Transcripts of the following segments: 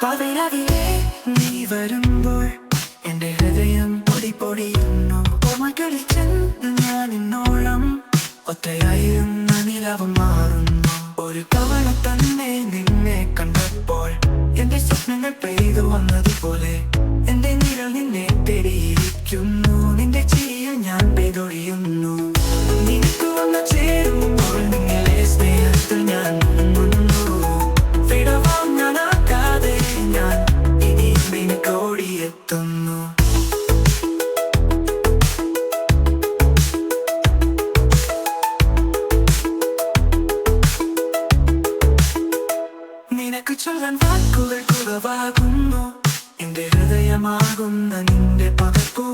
പവിഴവിലേ നീ വരുമ്പോൾ എന്റെ ഹൃദയം പൊടിപൊടിയുന്നു. ഓർമ്മകളിൽ ചെന്ന് ഞാൻ ഇന്നോളം ഒറ്റയായിരുന്ന നിലവ് മാറുന്നു. ഒരു തവണ തന്നെ നിന്നെ കണ്ടപ്പോൾ എന്റെ സ്വപ്നങ്ങൾ പെയ്തു വന്നതുപോലെ എന്റെ നിഴൽ നിന്നെ തേടിയിരിക്കുന്നു. നിന്റെ ചിരിയിൽ ഞാൻ പെയ്തൊഴിയുന്നു. നിനക്ക് വന്ന് ചേരുമ്പോൾ നിങ്ങളെ സ്നേഹത്തിൽ ഞാൻ മുങ്ങുന്നു. വിടവാങ്ങാനാകാതെ ഞാൻ ഇനി നിനക്ക് ഓടിയെത്തുന്നു. നിനക്ക് ചൊല്ലാൻ വാക്കുകൾ കുറവാകുന്നു. എന്റെ ഹൃദയമാകുന്ന നിന്റെ പകർപ്പു.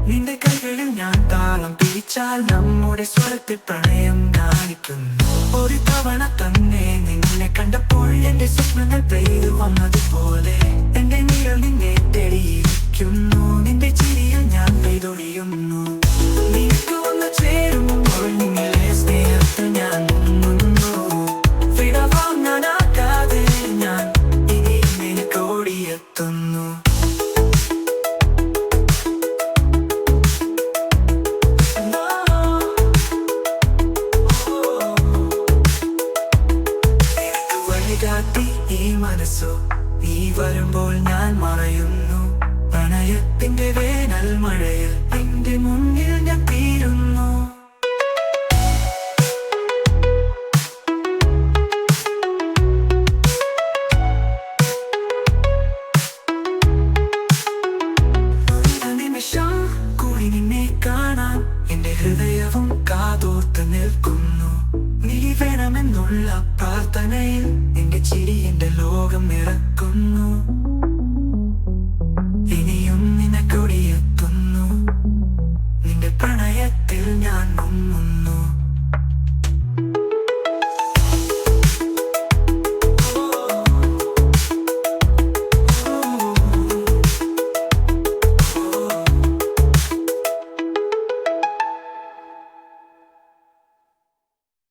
നിന്റെ കൈകളിൽ ഞാൻ താളം പിടിച്ചാൽ നമ്മുടെ സ്വരത്തിൽ പ്രണയം കാണിക്കുന്നു. ഒരു തവണ തന്നെ നിന്നെ കണ്ടപ്പോൾ എന്റെ സ്വപ്നങ്ങൾ പെയ്തു വന്നതുപോലെ എന്റെ നിഴൽ നിന്നെ തേടിയിരിക്കുന്നു. നിന്റെ ചിരിയിൽ ഞാൻ പെയ്തൊഴിയുന്നു. നിനക്ക് വന്ന് ചേരുമ്പോൾ നിങ്ങളെ സ്നേഹത്തിൽ ഞാൻ മുങ്ങുന്നു. വിടവാങ്ങാനാകാതെ ഞാൻ ഇനി നിനക്ക് ഓടിയെത്തുന്നു. ഈ മനസ്സു നീ വരുമ്പോൾ ഞാൻ മറയുന്നു. പ്രണയത്തിന്റെ വേനൽ മഴയിൽ നിന്റെ മുന്നിൽ ഞാൻ തീരുന്നു. നിമിഷം കൂടി നിന്നെ കാണാൻ എന്റെ ഹൃദയവും കാതോർത്ത് നിൽക്കുന്നു. നീ വേണമെന്നുള്ള പ്രാർത്ഥനയിൽ നിന്റെ ചിരി എന്റെ ലോകം നിറക്കുന്നു.